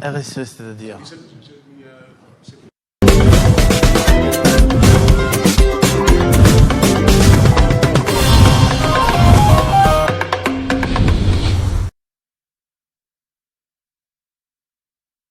RSE, c'est-à-dire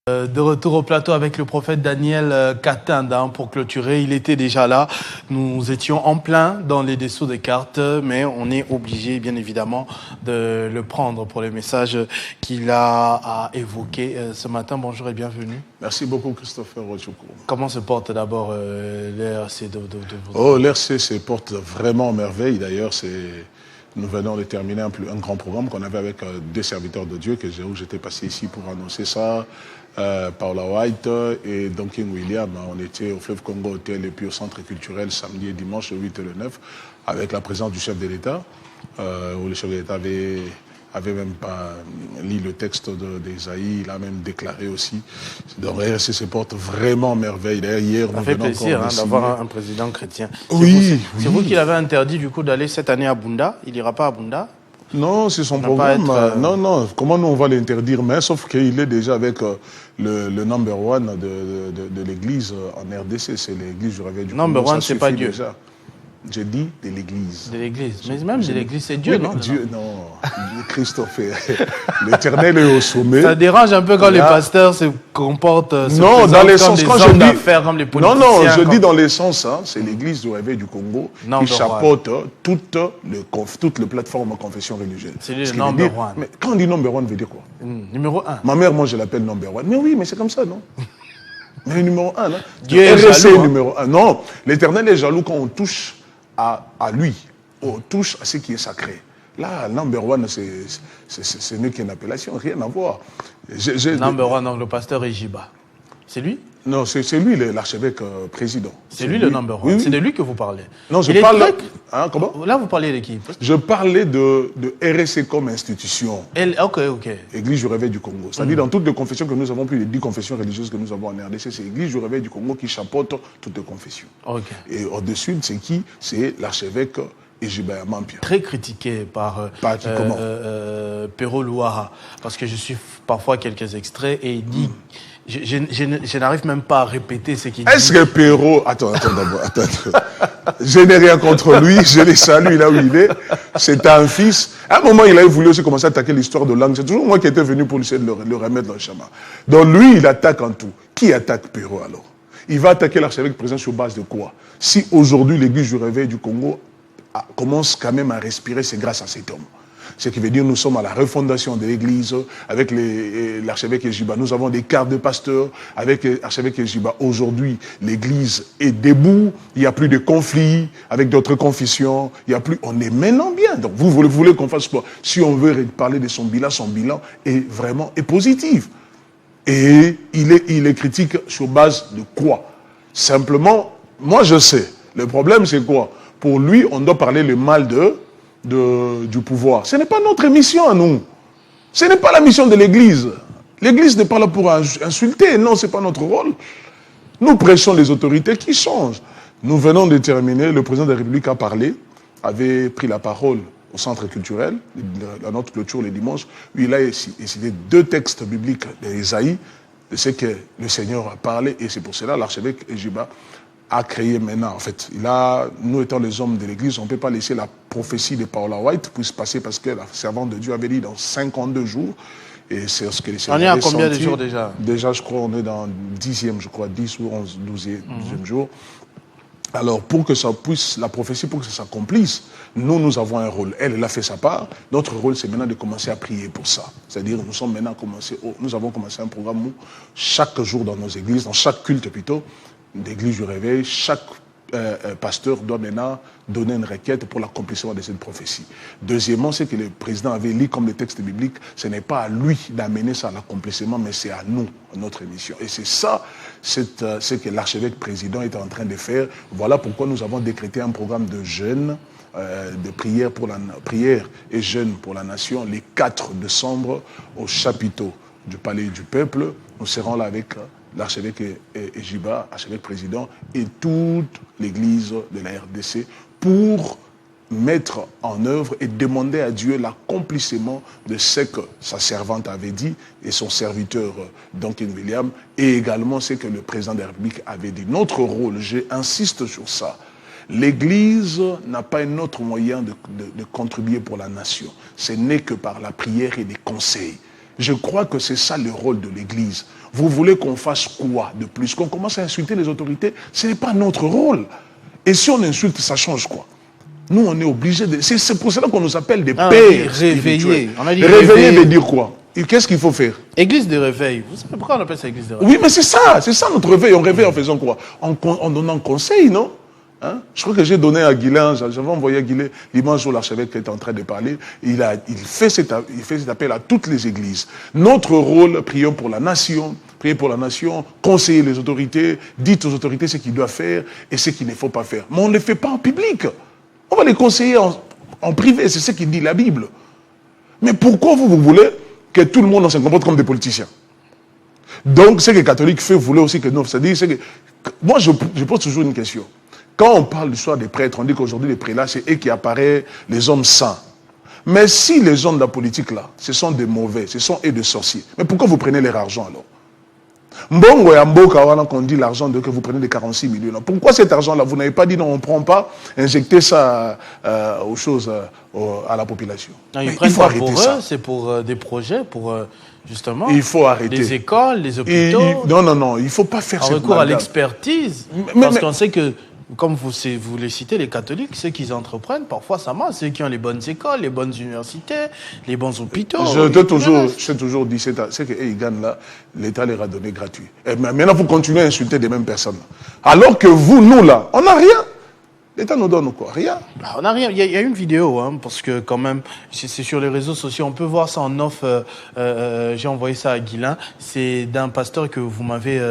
de retour au plateau avec le prophète Daniel Katanda pour clôturer. Il était déjà là. Nous étions en plein dans les dessous des cartes, mais on est obligé, bien évidemment, de le prendre pour les messages qu'il a évoqués ce matin. Bonjour et bienvenue. Merci beaucoup, Christopher Rochoukou. Comment se porte d'abord l'RC Oh, l'RC se porte vraiment en merveille. D'ailleurs, nous venons de terminer un grand programme qu'on avait avec deux serviteurs de Dieu, où j'étais passé ici pour annoncer ça. Paula White et Duncan William. On était au Fleuve Congo Hôtel et puis au Centre culturel samedi et dimanche, le 8 et le 9, avec la présence du chef de l'État, où le chef de l'État avait même pas lu le texte d'Esaïe, il a même déclaré aussi. Donc RSC se porte vraiment merveille. D'ailleurs, hier, ça fait plaisir d'avoir un président chrétien. Oui. C'est vous qui l'avez interdit du coup d'aller cette année à Bunda. Il n'ira pas à Bunda? Non, c'est son programme. Non. Comment nous on va l'interdire? Mais sauf qu'il est déjà avec le number one de l'église en RDC. C'est l'église du Réveil du Congo. Number one, c'est pas Dieu. Déjà. J'ai dit de l'église. De l'église. Mais même de l'église, c'est Dieu, oui, non? Dieu, non. Christophe, l'éternel est au sommet. Ça dérange un peu quand les pasteurs se comportent non, dans les sens, quand je dis comme les politiciens. Non, je dis dans les sens, hein, c'est l'église du Réveil du Congo qui chapeaute toute la plateforme confession religieuse. C'est le number one. Mais quand on dit number one, veut dire quoi? Numéro un. Ma mère, moi, je l'appelle number one. Mais oui, mais c'est comme ça, non? Mais le numéro un, hein. Dieu est jaloux, numéro un. Non, l'éternel est jaloux quand on touche à lui, on touche à ce qui est sacré. Là, number one, ce n'est qu'une appellation, rien à voir. Number one, donc le pasteur Ejiba. C'est lui? Non, c'est lui l'archevêque président. C'est lui le number one. Oui. C'est de lui que vous parlez. Non, je parle. Hein, comment? Là, vous parlez de qui? Je parlais de RSC comme institution. Ok. Église du Réveil du Congo. C'est-à-dire dans toutes les confessions que nous avons, plus de 10 confessions religieuses que nous avons en RDC, c'est l'Église du Réveil du Congo qui chapeaute toutes les confessions. Okay. Et au-dessus, c'est qui? C'est l'archevêque Ejiba Mampia. Très critiqué par Pero Louara, parce que je suis parfois quelques extraits et il dit... Je n'arrive même pas à répéter ce qu'il dit. Est-ce que Perrault... Attends d'abord. Je n'ai rien contre lui, je le salue là où il est. C'est un fils. À un moment, il avait voulu aussi commencer à attaquer l'histoire de langue. C'est toujours moi qui étais venu pour essayer de le remettre dans le chemin. Donc lui, il attaque en tout. Qui attaque Perrault alors? Il va attaquer l'archevêque présent sur base de quoi? Si aujourd'hui l'église du Réveil du Congo commence quand même à respirer, c'est grâce à cet homme. Ce qui veut dire que nous sommes à la refondation de l'église avec l'archevêque Ejiba. Nous avons des cartes de pasteurs avec l'archevêque Ejiba. Aujourd'hui, l'église est debout. Il n'y a plus de conflits avec d'autres confessions. Il y a plus. On est maintenant bien. Donc vous voulez qu'on fasse quoi? Si on veut parler de son bilan est vraiment positif. Et il est critique sur base de quoi? Simplement, moi je sais. Le problème c'est quoi? Pour lui, on doit parler le mal du pouvoir. Ce n'est pas notre mission à nous. Ce n'est pas la mission de l'Église. L'Église n'est pas là pour insulter. Non, ce n'est pas notre rôle. Nous prêchons les autorités qui changent. Nous venons de terminer. Le président de la République a parlé, avait pris la parole au centre culturel, à notre clôture le dimanche, où il a cité 2 textes bibliques d'Esaïe, de ce que le Seigneur a parlé. Et c'est pour cela l'archevêque Ejiba a créé maintenant, en fait. Nous étant les hommes de l'église, on ne peut pas laisser la prophétie de Paula White pour se passer parce que la servante de Dieu avait dit dans 52 jours. Et c'est ce que les Seigneurs. On est à combien de jours déjà? Déjà, je crois, on est dans 10e, je crois, 10 ou 11, 12e jour. Alors, pour que ça puisse, la prophétie, pour que ça s'accomplisse, nous avons un rôle. Elle a fait sa part. Notre rôle, c'est maintenant de commencer à prier pour ça. C'est-à-dire, nous avons commencé un programme où, chaque jour dans nos églises, dans chaque culte plutôt, d'église du Réveil, chaque pasteur doit maintenant donner une requête pour l'accomplissement de cette prophétie. Deuxièmement, c'est que le président avait lu comme le texte biblique, ce n'est pas à lui d'amener ça à l'accomplissement, mais c'est à nous, à notre mission. Et c'est ça, ce que l'archevêque président est en train de faire. Voilà pourquoi nous avons décrété un programme de jeûne, de prière et jeûne pour la nation, les 4 décembre au chapiteau du Palais du Peuple. Nous serons là avec l'archevêque Ejiba, archevêque président, et toute l'église de la RDC pour mettre en œuvre et demander à Dieu l'accomplissement de ce que sa servante avait dit et son serviteur Duncan Williams, et également ce que le président de la République avait dit. Notre rôle, j'insiste sur ça, l'Église n'a pas un autre moyen de contribuer pour la nation. Ce n'est que par la prière et des conseils. Je crois que c'est ça le rôle de l'Église. Vous voulez qu'on fasse quoi de plus? Qu'on commence à insulter les autorités? Ce n'est pas notre rôle. Et si on insulte, ça change quoi? Nous, on est obligés de... C'est pour cela qu'on nous appelle des pères réveillés. On a dit réveiller veut dire quoi? Et qu'est-ce qu'il faut faire? Église de réveil. Vous savez pourquoi on appelle ça église de réveil? Oui, mais c'est ça notre réveil. On réveille en faisant quoi? En donnant conseil, non? Hein? Je crois que j'ai donné à Guilain, j'avais envoyé à Guilain l'image où l'archevêque était en train de parler. Il fait cet appel à toutes les églises. Notre rôle, prions pour la nation, conseiller les autorités, dites aux autorités ce qu'ils doivent faire et ce qu'il ne faut pas faire. Mais on ne le fait pas en public. On va les conseiller en privé, c'est ce qu'il dit la Bible. Mais pourquoi vous voulez que tout le monde se comporte comme des politiciens? Donc, ce que les catholiques font, vous voulez aussi que nous, c'est-à-dire, moi, je pose toujours une question. Quand on parle de l'histoire des prêtres, on dit qu'aujourd'hui, les prélats, c'est eux qui apparaissent les hommes saints. Mais si les hommes de la politique, là, ce sont des mauvais, ce sont eux des sorciers, mais pourquoi vous prenez leur argent, alors? Mbongo et Mboka, qu'on dit l'argent que vous prenez de 46 millions. Pourquoi cet argent-là? Vous n'avez pas dit non, on ne prend pas, injecter ça aux choses, à la population. Non, il faut arrêter ça. C'est pour des projets, pour justement il faut arrêter. Les écoles, les hôpitaux. Non, il ne faut pas faire ça. Recours à l'expertise. Parce qu'on sait que, comme vous les citez, les catholiques, ceux qui entreprennent, parfois ça marche, ceux qui ont les bonnes écoles, les bonnes universités, les bons hôpitaux. J'ai toujours dit, c'est que ils gagnent là, l'État leur a donné gratuit. Et maintenant, vous continuez à insulter les mêmes personnes. Alors que vous, nous là, on n'a rien. L'État nous donne quoi? Rien. On n'a rien. Il y a une vidéo, parce que quand même, c'est sur les réseaux sociaux. On peut voir ça en off. J'ai envoyé ça à Guilain. C'est d'un pasteur que vous m'avez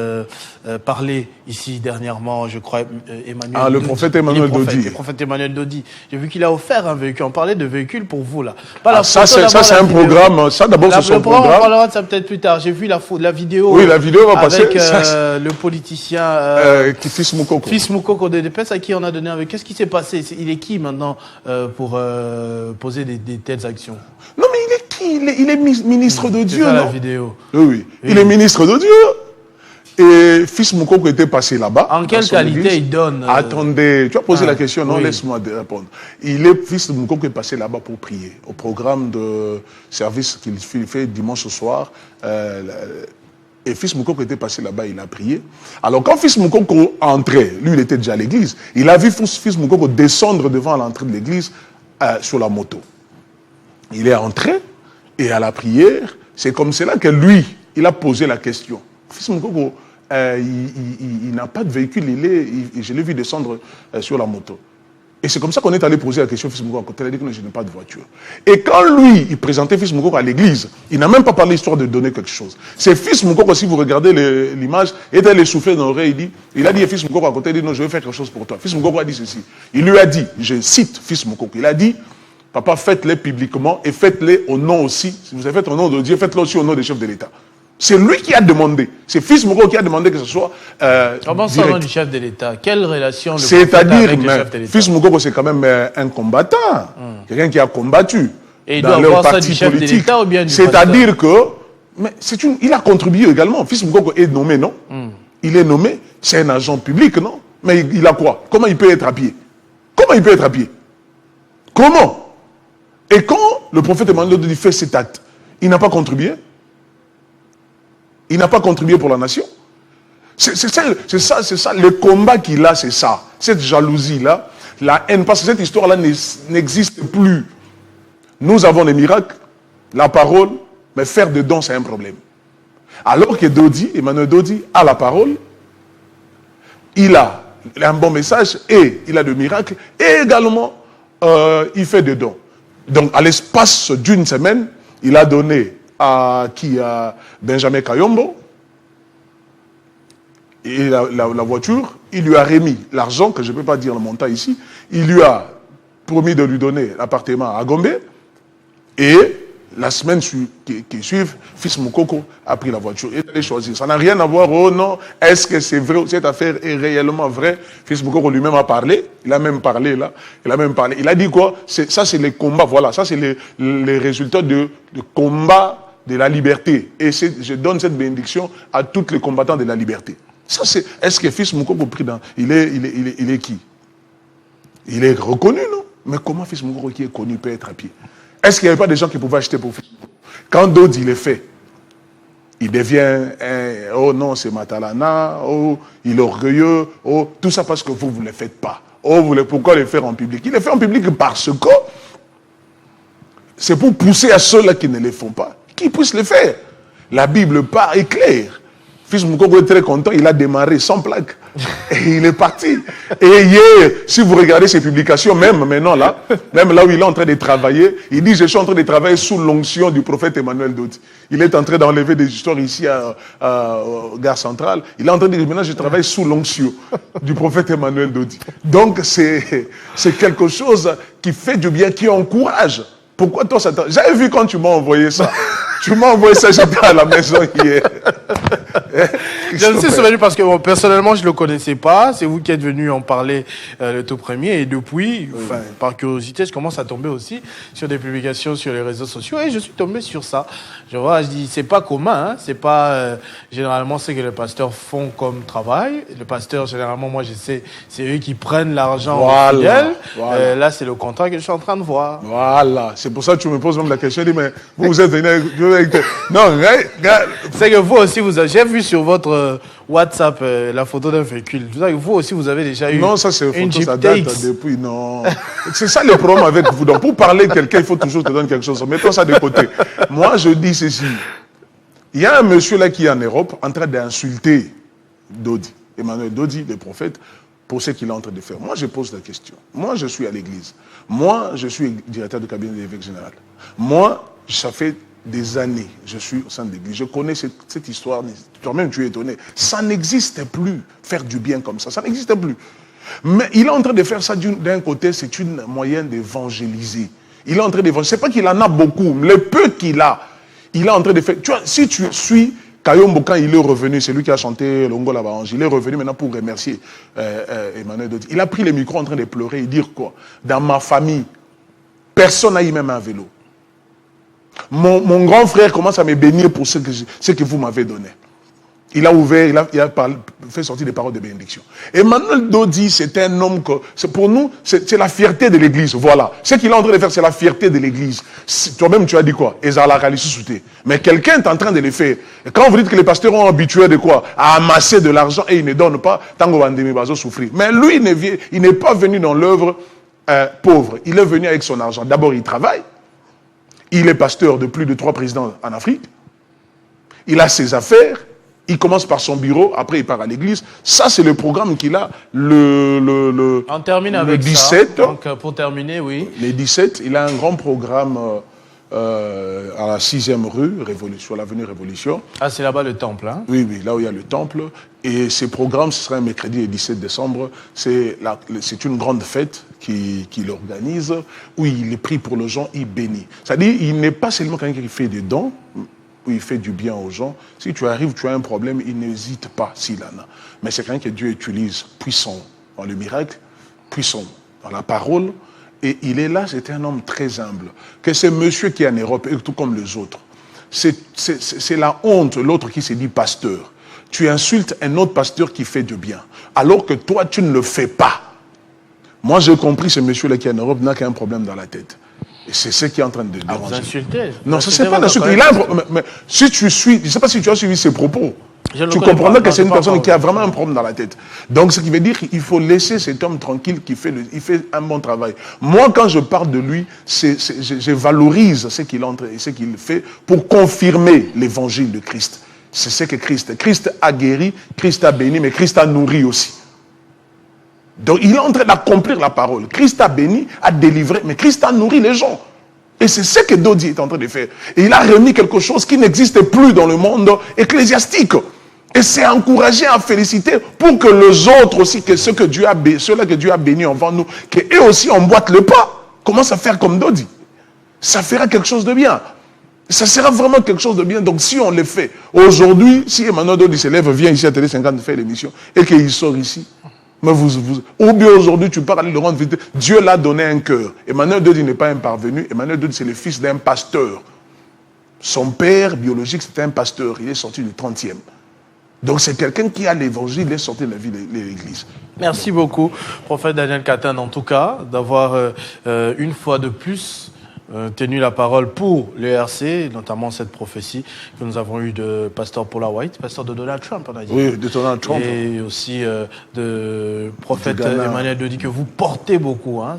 parlé ici dernièrement, je crois, Emmanuel. Le prophète Emmanuel Dodi. Le prophète Emmanuel Dodi. J'ai vu qu'il a offert un véhicule. On parlait de véhicule pour vous, là. Ça, c'est un programme. Ça, d'abord, c'est son programme. On parlera de ça peut-être plus tard. J'ai vu la vidéo. Oui, la vidéo va passer. Avec le politicien Fils Moukoko. Fils Moukoko de DPS, à qui on a donné un véhicule. Qu'est-ce qui s'est passé? Il est qui maintenant pour poser des telles actions? Non, mais il est qui? Il est ministre de Dieu, ça, non? La vidéo. Oui. Il est ministre de Dieu. Et Fils Moukoko était passé là-bas. En quelle qualité il donne Attendez, tu as posé la question, non? Laisse-moi répondre. Fils Moukoko est passé là-bas pour prier. Au programme de service qu'il fait dimanche au soir. Et Fils Moukoko était passé là-bas, il a prié. Alors quand Fils Moukoko entrait, lui il était déjà à l'église, il a vu Fils Moukoko descendre devant l'entrée de l'église sur la moto. Il est entré et à la prière, c'est comme cela que lui, il a posé la question. Fils Moukoko, il n'a pas de véhicule, je l'ai vu descendre sur la moto. Et c'est comme ça qu'on est allé poser la question à Fils Moukoko. Il a dit que je n'ai pas de voiture. Et quand lui, il présentait Fils Moukoko à l'église, il n'a même pas parlé histoire de donner quelque chose. C'est Fils Moukoko, si vous regardez l'image, il est allé souffler dans l'oreille, il a dit à Fils Moukoko à côté, il dit non, je vais faire quelque chose pour toi. Fils Moukoko a dit ceci. Il lui a dit, je cite Fils Moukoko, il a dit, papa, faites-les publiquement et faites-les au nom aussi. Si vous avez fait au nom de Dieu, faites-les aussi au nom des chefs de l'État. C'est lui qui a demandé. C'est Fils Moukoko qui a demandé que ce soit comment ça, au nom du chef de l'État? Quelle relation c'est-à-dire, Fils Moukoko, c'est quand même un combattant. Quelqu'un qui a combattu. Et il doit avoir ça du chef de l'État ou bien du c'est-à-dire que... Mais il a contribué également. Fils Moukoko est nommé, non? Il est nommé, c'est un agent public, non? Mais il a quoi? Comment il peut être à pied? Comment? Et quand le prophète Emmanuel dit fait cet acte, il n'a pas contribué? Il n'a pas contribué pour la nation. C'est ça, le combat qu'il a, c'est ça. Cette jalousie-là, la haine, parce que cette histoire-là n'existe plus. Nous avons les miracles, la parole, mais faire des dons, c'est un problème. Alors que Emmanuel Dodi a la parole, il a un bon message et il a des miracles, et également, il fait des dons. Donc, à l'espace d'une semaine, il a donné à Benjamin Kayombo et la voiture, il lui a remis l'argent, que je ne peux pas dire le montant ici, il lui a promis de lui donner l'appartement à Gombe et la semaine qui suit, Fils Moukoko a pris la voiture et allait choisir. Ça n'a rien à voir, oh non, est-ce que c'est vrai, cette affaire est réellement vraie? Fils Moukoko lui-même a parlé, il a même parlé là, il a dit quoi? Ça c'est les combats, voilà, ça c'est les résultats de combat de la liberté. Et je donne cette bénédiction à tous les combattants de la liberté. Ça c'est, est-ce que Fils Moukoko pris dans, il est qui? Il est reconnu, non? Mais comment Fils Moukoko qui est connu peut être à pied? Est-ce qu'il n'y avait pas des gens qui pouvaient acheter pour Fils Moukoko? Quand d'autres, il est fait, il devient, oh non, c'est Matalana, oh, il est orgueilleux, oh, tout ça parce que vous ne le faites pas. Oh, pourquoi le faire en public? Il le fait en public parce que c'est pour pousser à ceux-là qui ne le font pas, qu'ils puissent le faire. La Bible est claire. Fils Moukoko est très content, il a démarré sans plaque. Et il est parti. Et hier, si vous regardez ses publications, même maintenant là, même là où il est en train de travailler, il dit, je suis en train de travailler sous l'onction du prophète Emmanuel Dodi. Il est en train d'enlever des histoires ici à Gare Centrale. Il est en train de dire, maintenant je travaille sous l'onction du prophète Emmanuel Dodi. Donc c'est quelque chose qui fait du bien, qui encourage. Pourquoi toi ça t'a... J'avais vu quand tu m'as envoyé ça. Tu m'as envoyé ça, j'étais à la maison hier. Je me suis souvenu parce que bon, personnellement, je ne le connaissais pas. C'est vous qui êtes venu en parler le tout premier. Et depuis, enfin, par curiosité, je commence à tomber aussi sur des publications sur les réseaux sociaux. Et je suis tombé sur ça. Je vois, je dis, c'est pas commun. Hein, c'est pas généralement ce que les pasteurs font comme travail. Le pasteur, généralement, moi, je sais, c'est eux qui prennent l'argent aux fidèles. Voilà. Là, c'est le contrat que je suis en train de voir. Voilà. C'est pour ça que tu me poses même la question. Je dis, mais vous êtes venu avec... Non, regarde. C'est que vous aussi, j'ai vu sur votre WhatsApp la photo d'un véhicule. Vous aussi, vous avez déjà eu. Non, ça c'est une photo, ça date depuis. Non. C'est ça le problème avec vous. Donc, pour parler de quelqu'un, il faut toujours te donner quelque chose. Mettons ça de côté. Moi, je dis ceci. Il y a un monsieur là qui est en Europe en train d'insulter Dodi, Emmanuel Dodi, le prophète, pour ce qu'il est en train de faire. Moi, je pose la question. Moi, je suis à l'église. Moi, je suis directeur de cabinet de l'évêque général. Moi, ça fait des années, je suis au sein de l'église. Je connais cette histoire. Toi-même, tu es étonné. Ça n'existe plus, faire du bien comme ça. Ça n'existe plus. Mais il est en train de faire ça d'un côté, c'est une moyen d'évangéliser. Il est en train d'évangéliser. C'est pas qu'il en a beaucoup, mais le peu qu'il a, il est en train de faire. Tu vois, si tu suis Kayombo, quand il est revenu, c'est lui qui a chanté Longo Labange, il est revenu maintenant pour remercier Emmanuel Dodi. Il a pris le micro en train de pleurer et dire quoi? Dans ma famille, personne n'a eu même un vélo. Mon grand frère commence à me bénir pour ce que vous m'avez donné. Il a ouvert, il a fait sortir des paroles de bénédiction. Emmanuel Dodi, c'est un homme que, pour nous, c'est la fierté de l'église. Voilà. Ce qu'il est en train de faire, c'est la fierté de l'église. Toi-même, tu as dit quoi? Mais quelqu'un est en train de le faire. Et quand vous dites que les pasteurs ont habitué de quoi? À amasser de l'argent et ils ne donnent pas, tango bandemi bazo souffrir. Mais lui, il n'est pas venu dans l'œuvre pauvre. Il est venu avec son argent. D'abord, il travaille. Il est pasteur de plus de 3 présidents en Afrique. Il a ses affaires. Il commence par son bureau. Après, il part à l'église. Ça, c'est le programme qu'il a On termine avec 17. Ça. Donc, pour terminer, oui. Les 17, il a un grand programme à la 6e rue, sur l'avenue Révolution. Ah, c'est là-bas le temple, hein? Oui, là où il y a le temple. Et ces programmes, ce sera un mercredi le 17 décembre. C'est une grande fête qu'il organise, où il prie pour les gens, il bénit. C'est-à-dire, il n'est pas seulement quelqu'un qui fait des dons, où il fait du bien aux gens. Si tu arrives, tu as un problème, il n'hésite pas s'il en a. Mais c'est quelqu'un que Dieu utilise, puissant dans le miracle, puissant dans la parole. Et il est là, c'est un homme très humble. Que ce monsieur qui est en Europe, et tout comme les autres, c'est la honte, l'autre qui se dit pasteur. Tu insultes un autre pasteur qui fait du bien, alors que toi, tu ne le fais pas. Moi, j'ai compris, ce monsieur-là qui est en Europe n'a qu'un problème dans la tête. Et c'est ce qui est en train de déranger. Vous insultez? Non, ça c'est pas d'insulter. Il a un problème. Mais si tu suis, je ne sais pas si tu as suivi ses propos. Tu comprendras que c'est une personne qui a vraiment un problème dans la tête. Donc, ce qui veut dire qu'il faut laisser cet homme tranquille il fait un bon travail. Moi, quand je parle de lui, je valorise ce qu'il fait pour confirmer l'évangile de Christ. C'est ce que Christ a guéri, Christ a béni, mais Christ a nourri aussi. Donc, il est en train d'accomplir la parole. Christ a béni, a délivré, mais Christ a nourri les gens. Et c'est ce que Dodi est en train de faire. Et il a remis quelque chose qui n'existe plus dans le monde ecclésiastique. Et c'est encouragé à féliciter pour que les autres aussi, que ceux-là que Dieu a bénis avant nous, qu'eux aussi emboîtent le pas. Commence à faire comme Dodi. Ça fera quelque chose de bien. Ça sera vraiment quelque chose de bien. Donc si on le fait, aujourd'hui, si Emmanuel Dodi s'élève, vient ici à Télé 50 faire l'émission, et qu'il sort ici, mais ou bien aujourd'hui, tu parles de rendre vite. Dieu l'a donné un cœur. Emmanuel Dodi n'est pas un parvenu. Emmanuel Dodi, c'est le fils d'un pasteur. Son père biologique, c'était un pasteur. Il est sorti du 30e. Donc c'est quelqu'un qui a l'évangile, il est sorti de la vie de l'église. Merci beaucoup, prophète Daniel Katanda, en tout cas, d'avoir une fois de plus tenu la parole pour l'ERC, notamment cette prophétie que nous avons eue de pasteur Paula White, pasteur de Donald Trump, on a dit. Oui, de Donald Trump. Et aussi de prophète Emmanuel Dodi que vous portez beaucoup. Hein.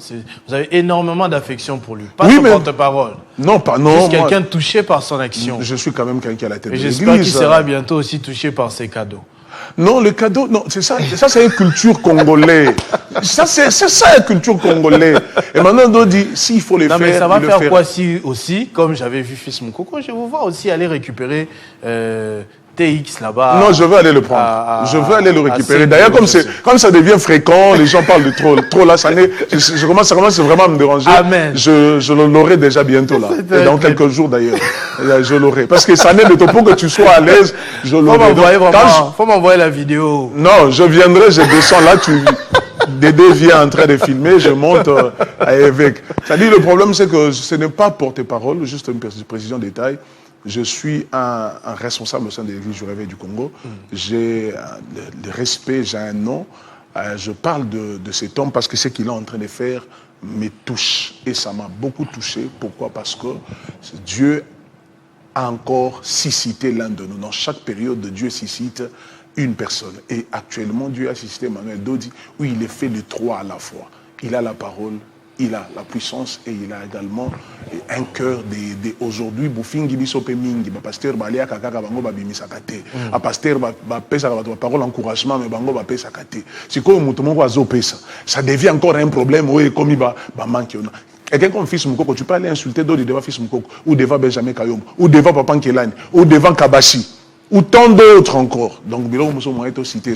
Vous avez énormément d'affection pour lui. Pas son porte-parole. Non, pas non. Juste quelqu'un touché par son action. Je suis quand même quelqu'un à la tête de l'église. J'espère qu'il sera bientôt aussi touché par ses cadeaux. Non, le cadeau, non, c'est ça c'est une culture congolaise. C'est ça la culture congolaise. Et maintenant, on dit, s'il faut les faire. Mais ça va faire quoi si aussi, comme j'avais vu Fils Moukoko, je vous vois aussi aller récupérer TX là-bas. Non, je veux aller le prendre. Je veux aller le récupérer. D'ailleurs, comme ça devient fréquent, les gens parlent de trop là, ça commence vraiment à me déranger. Amen. Je l'aurai déjà bientôt là. Et dans quelques jours d'ailleurs. Je l'aurai. Parce que ça n'est de tout pour que tu sois à l'aise, je l'aurai. Faut m'envoyer la vidéo. Non, je viendrai, je descends là, Dédé vient en train de filmer, je monte avec. C'est-à-dire, le problème, c'est que ce n'est pas porte-parole, juste une précision détail. Je suis un responsable au sein de l'Église du Réveil du Congo. J'ai le respect, j'ai un nom. Je parle de cet homme parce que ce qu'il est en train de faire me touche. Et ça m'a beaucoup touché. Pourquoi? Parce que Dieu a encore suscité l'un de nous. Dans chaque période, Dieu suscite une personne. Et actuellement, Dieu a suscité Emmanuel Dodi, où il est fait de trois à la fois. Il a la parole, il a la puissance et il a également un cœur aujourd'hui. Boufingi bisope mingi, pasteur balia kakaka bango babimisa kate. A pasteur ba pesa ba parole encouragement mais bango ba pesa kate. Si ko mutu moko azo pesa, ça devient encore un problème oui comme ba manque. Quelqu'un comme Fils Moukoko, tu peux aller insulter d'autres devant Fils Moukoko, ou devant Benjamin Kayom, ou devant Papa Nkelani, ou devant Kabashi, ou tant d'autres encore. Donc, Bilo Mousso m'a été cité.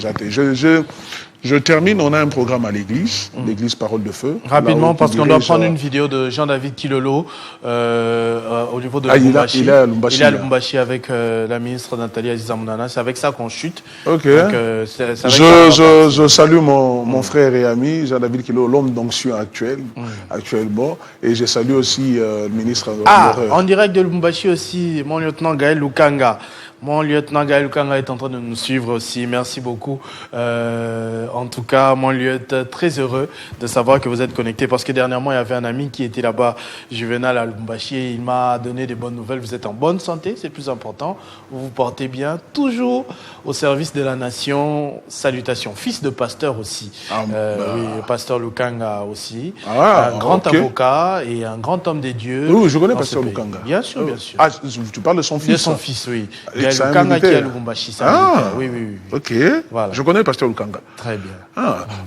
Je termine, on a un programme à l'église, l'église Parole de Feu. Rapidement, parce qu'on doit prendre une vidéo de Jean-David Kilolo au niveau de Lubumbashi. Il est à Lubumbashi. Il est à Lubumbashi avec la ministre Nathalie Aziza-Mounana. C'est avec ça qu'on chute. Ok. Donc, je salue mon frère et ami, Jean-David Kilolo, l'homme d'onction actuellement. Et je salue aussi le ministre. En direct de Lubumbashi aussi, mon lieutenant Gaël Lukanga. Mon lieutenant Gaël Lukanga est en train de nous suivre aussi. Merci beaucoup. En tout cas, mon lieutenant, très heureux de savoir que vous êtes connecté parce que dernièrement, il y avait un ami qui était là-bas, Juvenal à Lubumbashi, et il m'a donné des bonnes nouvelles. Vous êtes en bonne santé, c'est le plus important. Vous vous portez bien, toujours au service de la nation. Salutations. Fils de pasteur aussi. Oui, pasteur Lukanga aussi. Un grand avocat et un grand homme des dieux. Oui, je connais pasteur Lukanga. Bien sûr, bien sûr. Ah, tu parles de son fils? De son fils, oui. Lukanga qui est à Lubumbashi. Oui. Ok. Voilà. Je connais le pasteur Lukanga. Très bien.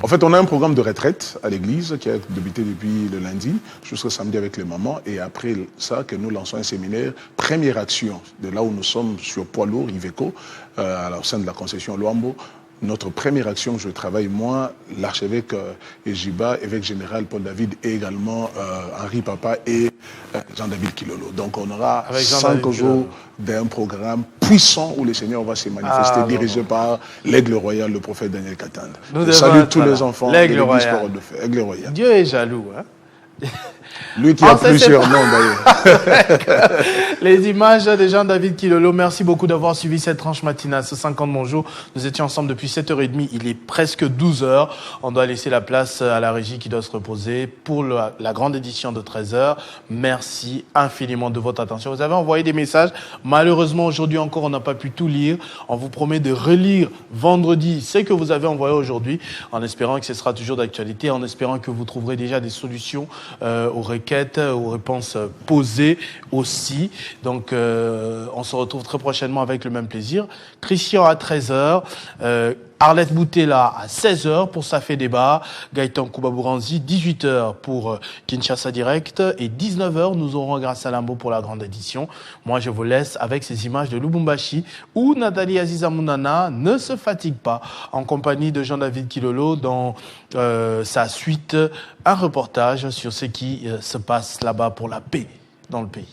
En fait, on a un programme de retraite à l'église qui a débuté depuis le lundi jusqu'au samedi avec les mamans. Et après ça, que nous lançons un séminaire. Première action de là où nous sommes sur poids lourd, Iveco, au sein de la concession Luambo. Notre première action, je travaille moi, l'archevêque Ejiba, évêque général Paul David et également Henri Papa et Jean-David Kilolo. Donc on aura 5 jours d'un programme puissant où le Seigneur va se manifester, dirigé par l'aigle royal, le prophète Daniel Katanda. Je salue tous les enfants de l'église Parole de Feu. Aigle royal. Dieu est jaloux, hein? Lui qui a plusieurs noms d'ailleurs. Les images de Jean-David Kilolo, merci beaucoup d'avoir suivi cette tranche matinale. Ce 50 bonjour, nous étions ensemble depuis 7h30, il est presque 12h. On doit laisser la place à la régie qui doit se reposer pour la grande édition de 13h. Merci infiniment de votre attention. Vous avez envoyé des messages. Malheureusement, aujourd'hui encore, on n'a pas pu tout lire. On vous promet de relire vendredi ce que vous avez envoyé aujourd'hui, en espérant que ce sera toujours d'actualité, en espérant que vous trouverez déjà des solutions aux requêtes, aux réponses posées aussi. Donc, on se retrouve très prochainement avec le même plaisir. Christian à 13h, Arlette Boutella à 16h pour Ça fait débat, Gaëtan Koubabouranzi, 18h pour Kinshasa Direct et 19h, nous aurons Grâce à Lambo pour la grande édition. Moi, je vous laisse avec ces images de Lubumbashi où Nathalie Aziza-Mounana ne se fatigue pas en compagnie de Jean-David Kilolo dans sa suite, un reportage sur ce qui se passe là-bas pour la paix dans le pays.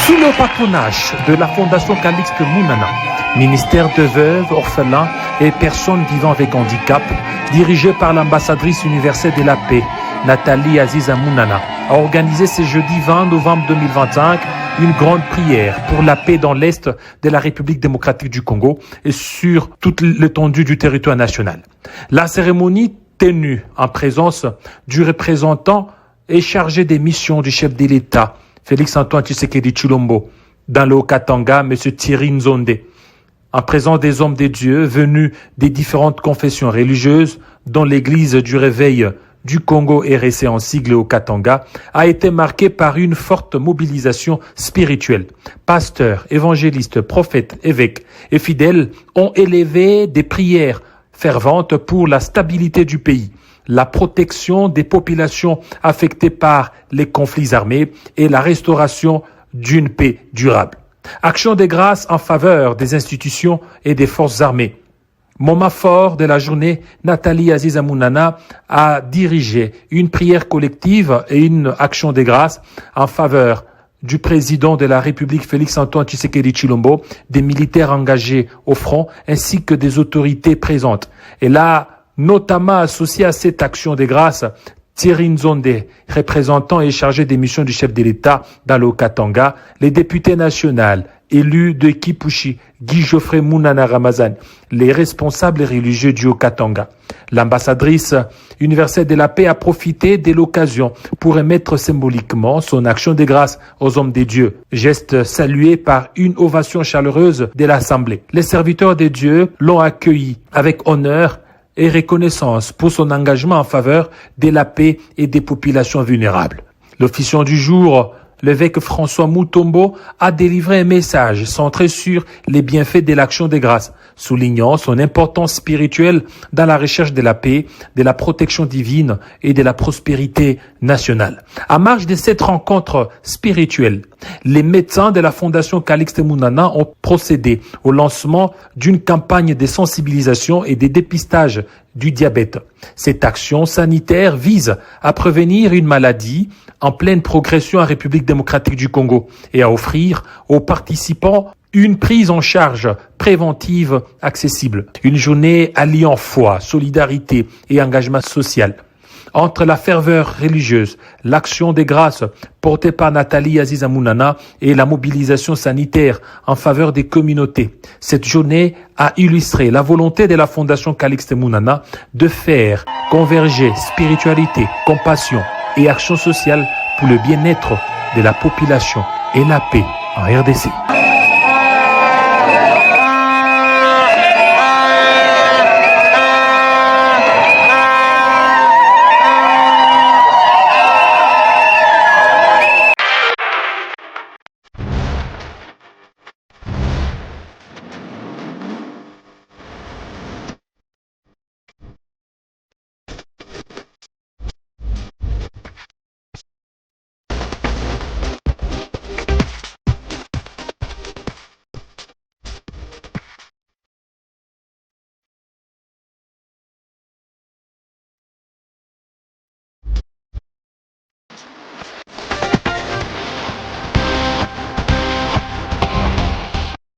Sous le patronage de la Fondation Calixte Mounana, ministère de veuves, orphelins et personnes vivant avec handicap, dirigé par l'ambassadrice universelle de la paix, Nathalie Aziza Mounana, a organisé ce jeudi 20 novembre 2025 une grande prière pour la paix dans l'Est de la République démocratique du Congo et sur toute l'étendue du territoire national. La cérémonie tenue en présence du représentant et chargé des missions du chef de l'État, Félix-Antoine Tshisekedi Tshilombo, dans le Haut-Katanga, M. Thierry Nzonde, en présence des hommes de Dieu venus des différentes confessions religieuses, dont l'Église du Réveil du Congo RSC en sigle au Katanga, a été marquée par une forte mobilisation spirituelle. Pasteurs, évangélistes, prophètes, évêques et fidèles ont élevé des prières ferventes pour la stabilité du pays, la protection des populations affectées par les conflits armés et la restauration d'une paix durable. Action de grâce en faveur des institutions et des forces armées. Moment fort de la journée, Nathalie Aziza Mounana a dirigé une prière collective et une action de grâce en faveur du président de la République Félix-Antoine Tshisekedi Tshilombo, des militaires engagés au front ainsi que des autorités présentes. Elle a notamment associé à cette action de grâce Thierry Nzonde, représentant et chargé des missions du chef de l'État dans le Katanga, les députés nationaux élus de Kipushi, Guy Geoffrey Mounana Ramazan, les responsables religieux du Haut-Katanga. L'ambassadrice universelle de la paix a profité de l'occasion pour émettre symboliquement son action de grâce aux hommes de Dieu, geste salué par une ovation chaleureuse de l'Assemblée. Les serviteurs de Dieu l'ont accueilli avec honneur et reconnaissance pour son engagement en faveur de la paix et des populations vulnérables. L'officiant du jour, l'évêque François Mutombo, a délivré un message centré sur les bienfaits de l'action de grâce, soulignant son importance spirituelle dans la recherche de la paix, de la protection divine et de la prospérité nationale. À marge de cette rencontre spirituelle, les médecins de la Fondation Calixte Mounana ont procédé au lancement d'une campagne de sensibilisation et de dépistage du diabète. Cette action sanitaire vise à prévenir une maladie en pleine progression en République démocratique du Congo et à offrir aux participants une prise en charge préventive accessible. Une journée alliant foi, solidarité et engagement social. Entre la ferveur religieuse, l'action des grâces portée par Nathalie Aziza Mounana et la mobilisation sanitaire en faveur des communautés, cette journée a illustré la volonté de la Fondation Calixte Mounana de faire converger spiritualité, compassion et action sociale pour le bien-être de la population et la paix en RDC.